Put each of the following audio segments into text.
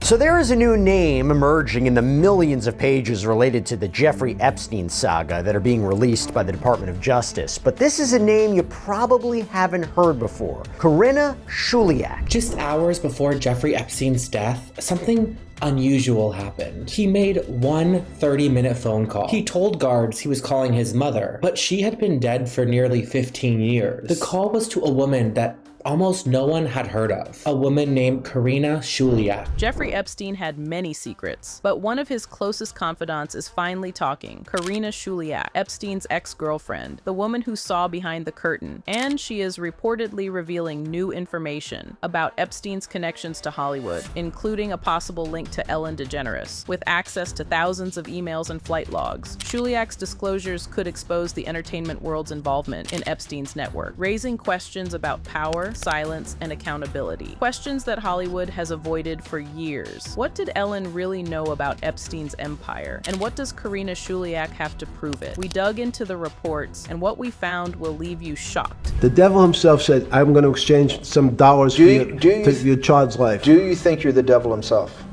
So there is a new name emerging in the millions of pages related to the Jeffrey Epstein saga that are being released by the Department of Justice. But this is a name you probably haven't heard before. Karyna Shuliak. Just hours before Jeffrey Epstein's death, something unusual happened. He made one 30-minute phone call. He told guards he was calling his mother, but she had been dead for nearly 15 years. The call was to a woman that almost no one had heard of, a woman named Karyna Shuliak. Jeffrey Epstein had many secrets, but one of his closest confidants is finally talking. Karyna Shuliak, Epstein's ex-girlfriend, the woman who saw behind the curtain, and she is reportedly revealing new information about Epstein's connections to Hollywood, including a possible link to Ellen DeGeneres. With access to thousands of emails and flight logs, Shuliak's disclosures could expose the entertainment world's involvement in Epstein's network, raising questions about power, silence, and accountability. Questions that Hollywood has avoided for years. What did Ellen really know about Epstein's empire? And what does Karyna Shuliak have to prove it? We dug into the reports, and what we found will leave you shocked. The devil himself said, I'm going to exchange some dollars for your child's life. Do you think you're the devil himself?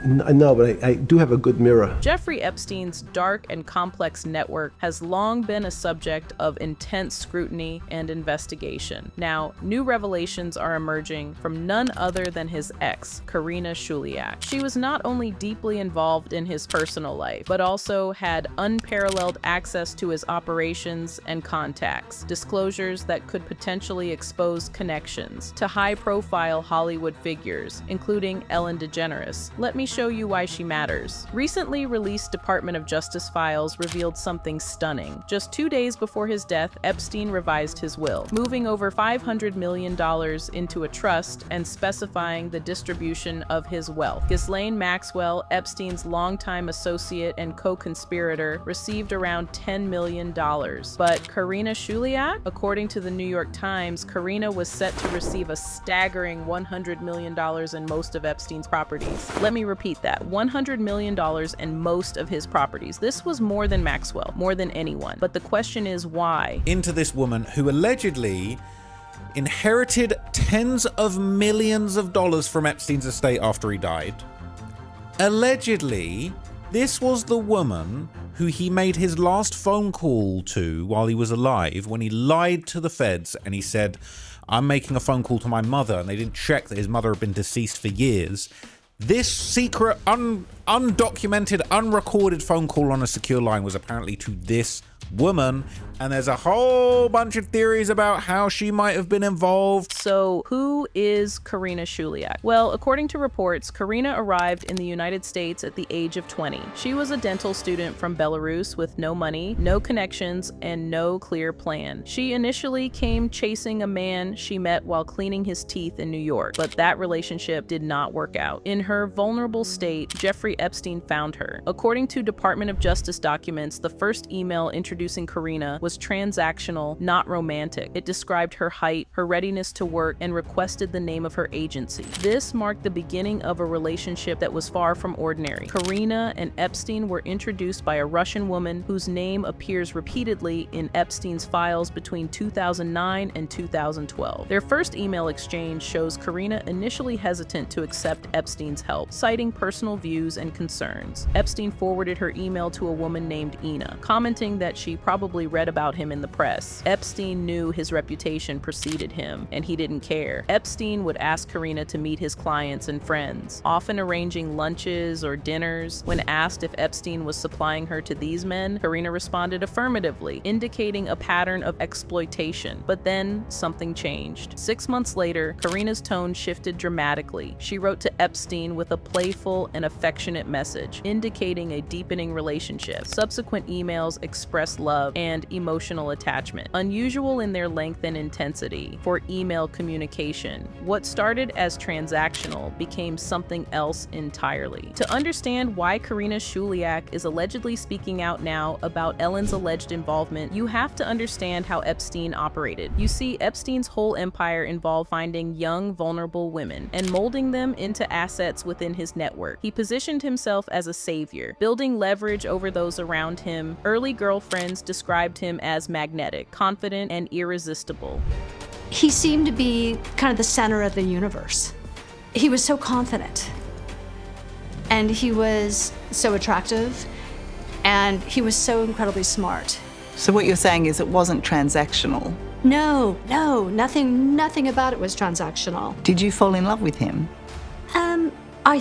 No, but I do have a good mirror. Jeffrey Epstein's dark and complex network has long been a subject of intense scrutiny and investigation. Now, new revelations are emerging from none other than his ex, Karyna Shuliak. She was not only deeply involved in his personal life, but also had unparalleled access to his operations and contacts, disclosures that could potentially expose connections to high-profile Hollywood figures, including Ellen DeGeneres. Let me show you why she matters. Recently released Department of Justice files revealed something stunning. Just 2 days before his death, Epstein revised his will, moving over $500 million into a trust and specifying the distribution of his wealth. Ghislaine Maxwell, Epstein's longtime associate and co-conspirator, received around $10 million. But Karyna Shuliak? According to the New York Times, Karyna was set to receive a staggering $100 million in most of Epstein's properties. Let me repeat that, $100 million in most of his properties. This was more than Maxwell, more than anyone. But the question is why? Into this woman who allegedly inherited tens of millions of dollars from Epstein's estate after he died. Allegedly, this was the woman who he made his last phone call to while he was alive, when he lied to the feds and he said, I'm making a phone call to my mother, and they didn't check that his mother had been deceased for years. This secret, undocumented, unrecorded phone call on a secure line was apparently to this woman, and there's a whole bunch of theories about how she might have been involved. So who is Karyna Shuliak? Well, according to reports, Karyna arrived in the United States at the age of 20. She was a dental student from Belarus with no money, no connections, and no clear plan. She initially came chasing a man she met while cleaning his teeth in New York, but that relationship did not work out. In her vulnerable state, Jeffrey Epstein found her. According to Department of Justice documents, the first email introducing Karyna was transactional, not romantic. It described her height, her readiness to work, and requested the name of her agency. This marked the beginning of a relationship that was far from ordinary. Karyna and Epstein were introduced by a Russian woman whose name appears repeatedly in Epstein's files between 2009 and 2012. Their first email exchange shows Karyna initially hesitant to accept Epstein's help, citing personal views and concerns. Epstein forwarded her email to a woman named Ina, commenting that she probably read about him in the press. Epstein knew his reputation preceded him, and he didn't care. Epstein would ask Karyna to meet his clients and friends, often arranging lunches or dinners. When asked if Epstein was supplying her to these men, Karyna responded affirmatively, indicating a pattern of exploitation. But then something changed. 6 months later, Karyna's tone shifted dramatically. She wrote to Epstein with a playful and affectionate message, indicating a deepening relationship. Subsequent emails expressed love and emotional attachment, unusual in their length and intensity for email communication. What started as transactional became something else entirely. To understand why Karyna Shuliak is allegedly speaking out now about Ellen's alleged involvement, you have to understand how Epstein operated. You see, Epstein's whole empire involved finding young, vulnerable women and molding them into assets within his network. He positioned himself as a savior, building leverage over those around him. Early girlfriends described him as magnetic, confident, and irresistible. He seemed to be kind of the center of the universe. He was so confident, and he was so attractive, and he was so incredibly smart. So what you're saying is it wasn't transactional? No, nothing about it was transactional. Did you fall in love with him? I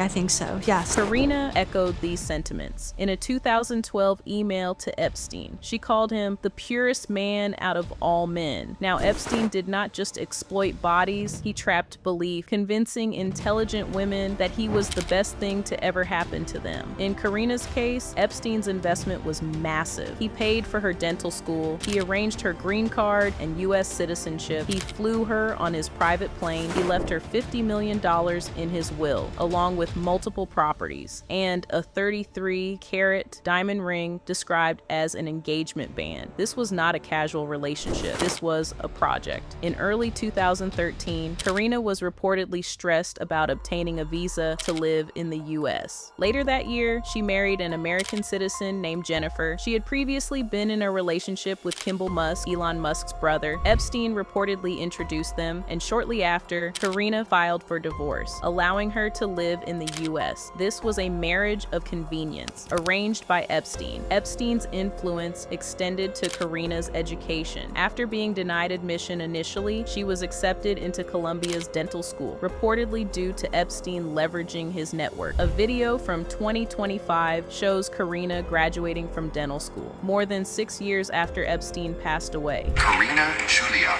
think so, yes. Karyna echoed these sentiments. In a 2012 email to Epstein, she called him the purest man out of all men. Now, Epstein did not just exploit bodies, he trapped belief, convincing intelligent women that he was the best thing to ever happen to them. In Karyna's case, Epstein's investment was massive. He paid for her dental school, he arranged her green card and U.S. citizenship, he flew her on his private plane, he left her $50 million in his will, along with multiple properties, and a 33-carat diamond ring described as an engagement band. This was not a casual relationship. This was a project. In early 2013, Karyna was reportedly stressed about obtaining a visa to live in the U.S. Later that year, she married an American citizen named Jennifer. She had previously been in a relationship with Kimball Musk, Elon Musk's brother. Epstein reportedly introduced them, and shortly after, Karyna filed for divorce, allowing her to live in the U.S. This was a marriage of convenience, arranged by Epstein. Epstein's influence extended to Karyna's education. After being denied admission initially, she was accepted into Columbia's dental school, reportedly due to Epstein leveraging his network. A video from 2025 shows Karyna graduating from dental school, more than 6 years after Epstein passed away. Karyna Shuliak.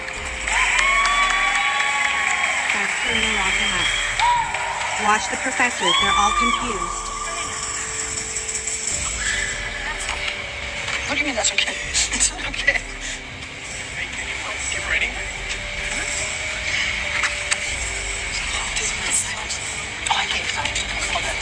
Watch the professors, they're all confused. What do you mean that's okay? It's not okay. Get ready. Oh, I gave silence. Hold on.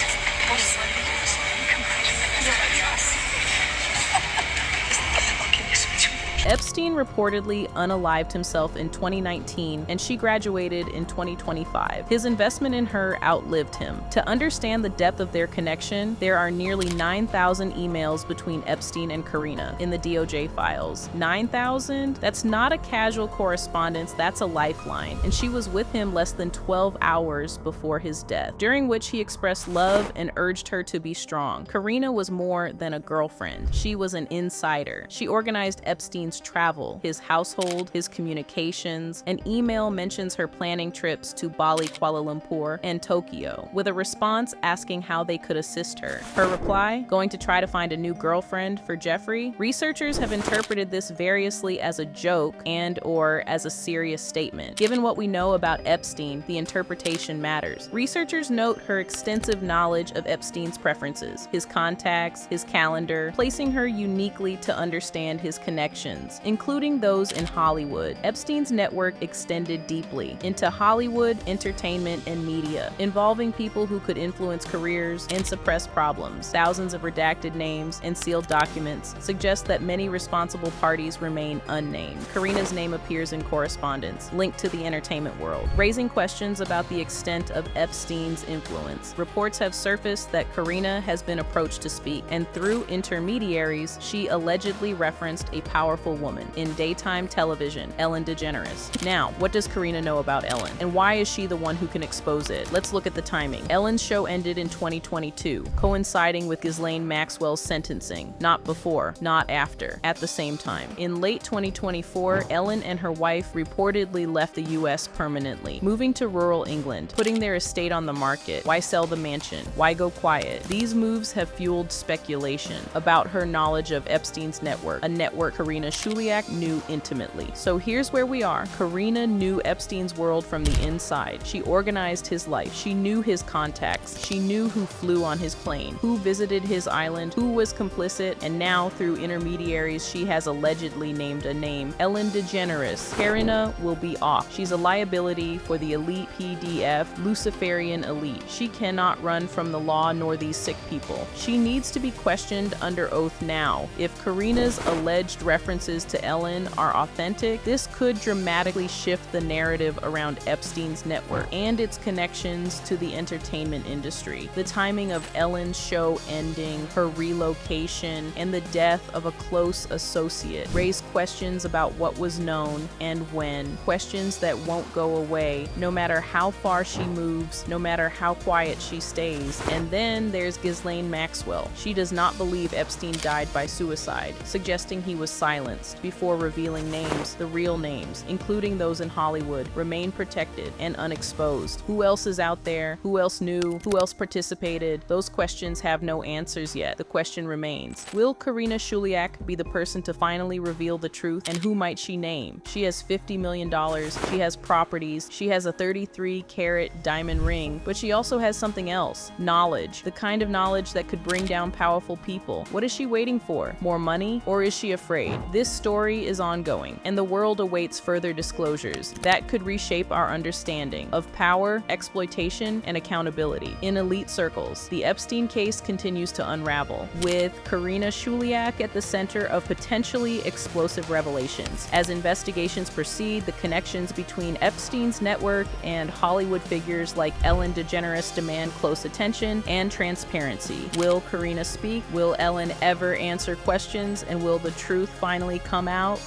Epstein reportedly unalived himself in 2019, and she graduated in 2025. His investment in her outlived him. To understand the depth of their connection, there are nearly 9,000 emails between Epstein and Karyna in the DOJ files. 9,000? That's not a casual correspondence, that's a lifeline. And she was with him less than 12 hours before his death, during which he expressed love and urged her to be strong. Karyna was more than a girlfriend. She was an insider. She organized Epstein's travel, his household, his communications. An email mentions her planning trips to Bali, Kuala Lumpur, and Tokyo, with a response asking how they could assist her. Her reply, going to try to find a new girlfriend for Jeffrey. Researchers have interpreted this variously as a joke and/or as a serious statement. Given what we know about Epstein, the interpretation matters. Researchers note her extensive knowledge of Epstein's preferences, his contacts, his calendar, placing her uniquely to understand his connections, including those in Hollywood. Epstein's network extended deeply into Hollywood, entertainment, and media, involving people who could influence careers and suppress problems. Thousands of redacted names and sealed documents suggest that many responsible parties remain unnamed. Karyna's name appears in correspondence linked to the entertainment world, raising questions about the extent of Epstein's influence. Reports have surfaced that Karyna has been approached to speak, and through intermediaries, she allegedly referenced a powerful woman in daytime television, Ellen DeGeneres. Now, what does Karyna know about Ellen, and why is she the one who can expose it? Let's look at the timing. Ellen's show ended in 2022, coinciding with Ghislaine Maxwell's sentencing. Not before, not after, at the same time. In late 2024, Ellen and her wife reportedly left the US permanently, moving to rural England, putting their estate on the market. Why sell the mansion? Why go quiet? These moves have fueled speculation about her knowledge of Epstein's network, a network Karyna Shuliak knew intimately. So here's where we are. Karyna knew Epstein's world from the inside. She organized his life. She knew his contacts. She knew who flew on his plane, who visited his island, who was complicit, and now through intermediaries she has allegedly named a name, Ellen DeGeneres. Karyna will be off. She's a liability for the elite PDF, Luciferian elite. She cannot run from the law nor these sick people. She needs to be questioned under oath now. If Karyna's alleged references to to Ellen are authentic, this could dramatically shift the narrative around Epstein's network and its connections to the entertainment industry. The timing of Ellen's show ending, her relocation, and the death of a close associate raise questions about what was known and when, questions that won't go away no matter how far she moves, no matter how quiet she stays. And then there's Ghislaine Maxwell. She does not believe Epstein died by suicide, suggesting he was silenced before revealing names. The real names, including those in Hollywood, remain protected and unexposed. Who else is out there? Who else knew? Who else participated? Those questions have no answers yet. The question remains, will Karyna Shuliak be the person to finally reveal the truth, and who might she name? She has $50 million, she has properties, she has a 33-carat diamond ring, but she also has something else, knowledge, the kind of knowledge that could bring down powerful people. What is she waiting for? More money? Or is she afraid? This story is ongoing, and the world awaits further disclosures that could reshape our understanding of power, exploitation, and accountability. In elite circles, the Epstein case continues to unravel, with Karyna Shuliak at the center of potentially explosive revelations. As investigations proceed, the connections between Epstein's network and Hollywood figures like Ellen DeGeneres demand close attention and transparency. Will Karyna speak? Will Ellen ever answer questions? And will the truth finally come out?